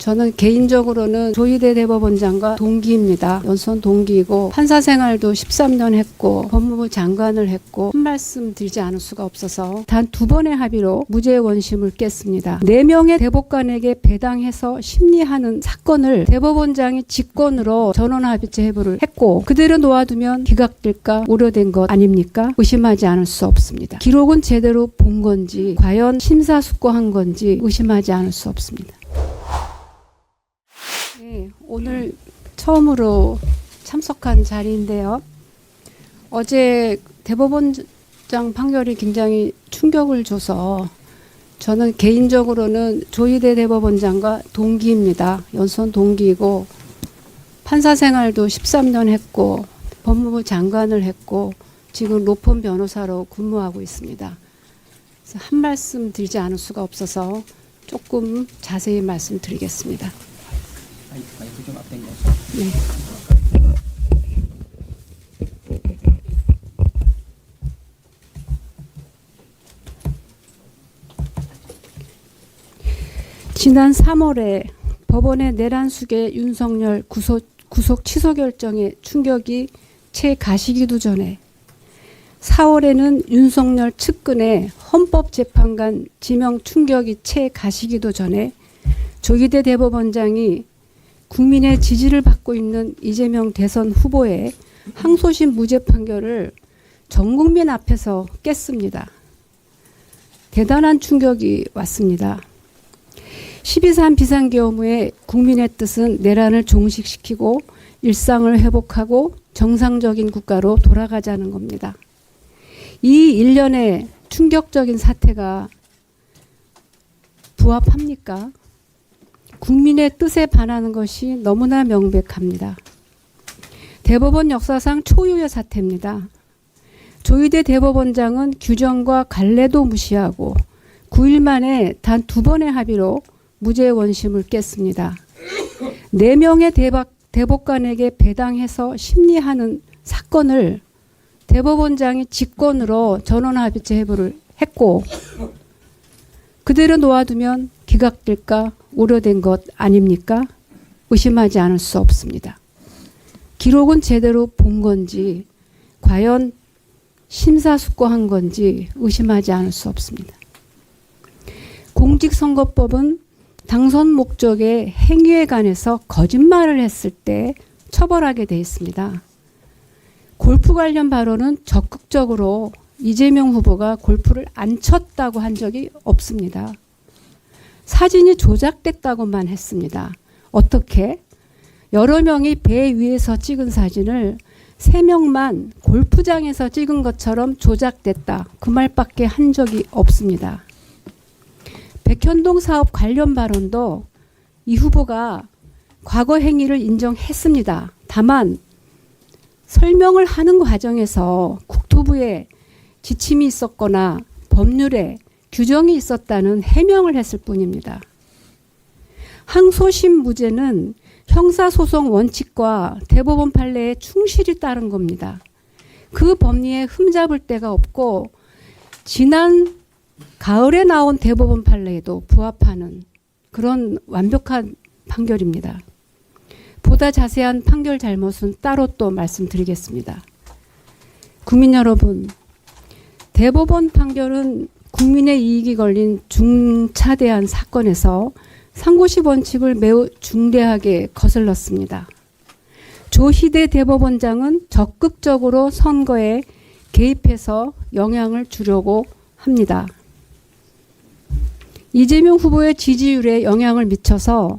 저는 개인적으로는 조희대 대법원장과 동기입니다. 연수원 동기이고 판사 생활도 13년 했고 법무부 장관을 했고 한 말씀 드리지 않을 수가 없어서 단 2번의 합의로 무죄 원심을 깼습니다. 4명의 대법관에게 배당해서 심리하는 사건을 대법원장이 직권으로 전원합의체 회부를 했고 그대로 놓아두면 기각될까 우려된 것 아닙니까? 의심하지 않을 수 없습니다. 기록은 제대로 본 건지 과연 심사숙고한 건지 의심하지 않을 수 없습니다. 네, 오늘 처음으로 참석한 자리인데요. 어제 대법원장 판결이 굉장히 충격을 줘서 저는 개인적으로는 조희대 대법원장과 동기입니다. 연수원 동기이고 판사 생활도 13년 했고 법무부 장관을 했고 지금 로펌 변호사로 근무하고 있습니다. 그래서 한 말씀 드리지 않을 수가 없어서 조금 자세히 말씀드리겠습니다. 마이크 좀 앞당겨서. 네. 지난 3월에 법원의 내란숙의 윤석열 구속 취소 결정에 충격이 채 가시기도 전에 4월에는 윤석열 측근의 헌법재판관 지명 충격이 채 가시기도 전에 조희대 대법원장이 국민의 지지를 받고 있는 이재명 대선 후보의 항소심 무죄 판결을 전 국민 앞에서 깼습니다. 대단한 충격이 왔습니다. 12.3 비상계엄후에 국민의 뜻은 내란을 종식시키고 일상을 회복하고 정상적인 국가로 돌아가자는 겁니다. 이 일련의 충격적인 사태가 부합합니까? 국민의 뜻에 반하는 것이 너무나 명백합니다. 대법원 역사상 초유의 사태입니다. 조희대 대법원장은 규정과 관례도 무시하고 9일 만에 단 2번의 합의로 무죄 원심을 깼습니다. 4명의 대법관에게 배당해서 심리하는 사건을 대법원장이 직권으로 전원합의체 회부를 했고 그대로 놓아두면 기각될까 우려된 것 아닙니까? 의심하지 않을 수 없습니다. 기록은 제대로 본 건지 과연 심사숙고한 건지 의심하지 않을 수 없습니다. 공직선거법은 당선 목적의 행위에 관해서 거짓말을 했을 때 처벌하게 되어 있습니다. 골프 관련 발언은 적극적으로 이재명 후보가 골프를 안 쳤다고 한 적이 없습니다. 사진이 조작됐다고만 했습니다. 어떻게? 여러 명이 배 위에서 찍은 사진을 3명만 골프장에서 찍은 것처럼 조작됐다. 그 말밖에 한 적이 없습니다. 백현동 사업 관련 발언도 이 후보가 과거 행위를 인정했습니다. 다만 설명을 하는 과정에서 국토부에 지침이 있었거나 법률에 규정이 있었다는 해명을 했을 뿐입니다. 항소심 무죄는 형사소송 원칙과 대법원 판례에 충실히 따른 겁니다. 그 법리에 흠잡을 데가 없고 지난 가을에 나온 대법원 판례에도 부합하는 그런 완벽한 판결입니다. 보다 자세한 판결 잘못은 따로 또 말씀드리겠습니다. 국민 여러분, 대법원 판결은 국민의 이익이 걸린 중차대한 사건에서 상고시 원칙을 매우 중대하게 거슬렀습니다. 조희대 대법원장은 적극적으로 선거에 개입해서 영향을 주려고 합니다. 이재명 후보의 지지율에 영향을 미쳐서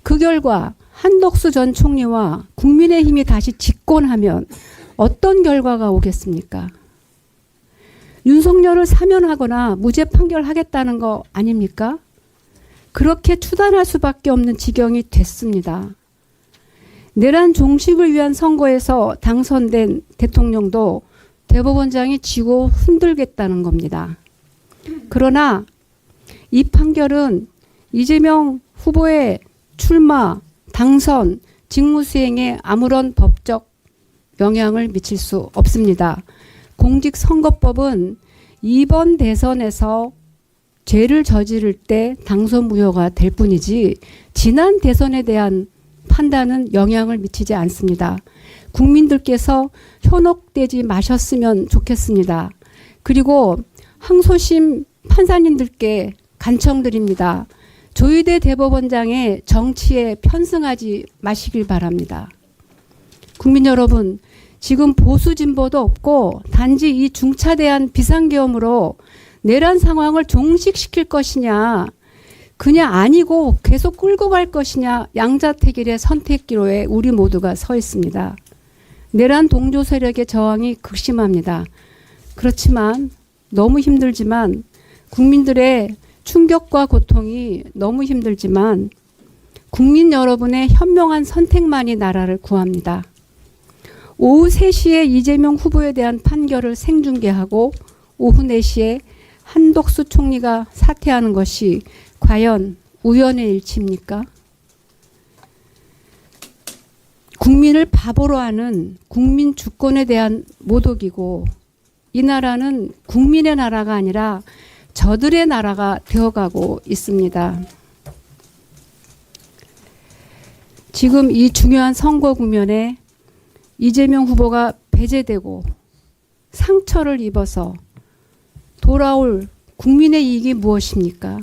그 결과 한덕수 전 총리와 국민의힘이 다시 집권하면 어떤 결과가 오겠습니까? 윤석열을 사면하거나 무죄 판결하겠다는 거 아닙니까? 그렇게 추단할 수밖에 없는 지경이 됐습니다. 내란 종식을 위한 선거에서 당선된 대통령도 대법원장이 지고 흔들겠다는 겁니다. 그러나 이 판결은 이재명 후보의 출마, 당선, 직무수행에 아무런 법적 영향을 미칠 수 없습니다. 공직선거법은 이번 대선에서 죄를 저지를 때 당선 무효가 될 뿐이지 지난 대선에 대한 판단은 영향을 미치지 않습니다. 국민들께서 현혹되지 마셨으면 좋겠습니다. 그리고 항소심 판사님들께 간청드립니다. 조희대 대법원장의 정치에 편승하지 마시길 바랍니다. 국민 여러분, 지금 보수 진보도 없고 단지 이 중차대한 비상계엄으로 내란 상황을 종식시킬 것이냐, 그냥 아니고 계속 끌고 갈 것이냐, 양자택일의 선택기로에 우리 모두가 서 있습니다. 내란 동조 세력의 저항이 극심합니다. 그렇지만 너무 힘들지만 국민들의 충격과 고통이 너무 힘들지만 국민 여러분의 현명한 선택만이 나라를 구합니다. 오후 3시에 이재명 후보에 대한 판결을 생중계하고 오후 4시에 한덕수 총리가 사퇴하는 것이 과연 우연의 일치입니까? 국민을 바보로 하는 국민 주권에 대한 모독이고 이 나라는 국민의 나라가 아니라 저들의 나라가 되어가고 있습니다. 지금 이 중요한 선거 국면에 이재명 후보가 배제되고 상처를 입어서 돌아올 국민의 이익이 무엇입니까?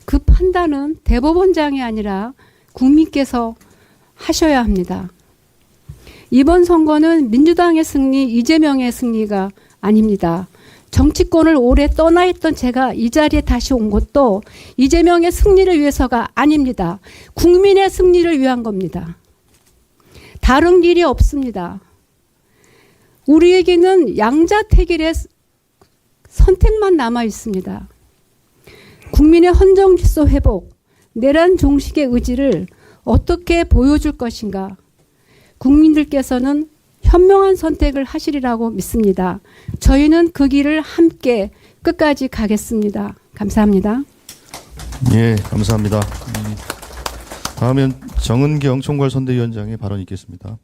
그 판단은 대법원장이 아니라 국민께서 하셔야 합니다. 이번 선거는 민주당의 승리, 이재명의 승리가 아닙니다. 정치권을 오래 떠나 있던 제가 이 자리에 다시 온 것도 이재명의 승리를 위해서가 아닙니다. 국민의 승리를 위한 겁니다. 다른 길이 없습니다. 우리에게는 양자택일의 선택만 남아 있습니다. 국민의 헌정질서 회복, 내란 종식의 의지를 어떻게 보여줄 것인가? 국민들께서는 현명한 선택을 하시리라고 믿습니다. 저희는 그 길을 함께 끝까지 가겠습니다. 감사합니다. 예, 감사합니다. 다음은 정은경 총괄선대위원장의 발언이 있겠습니다.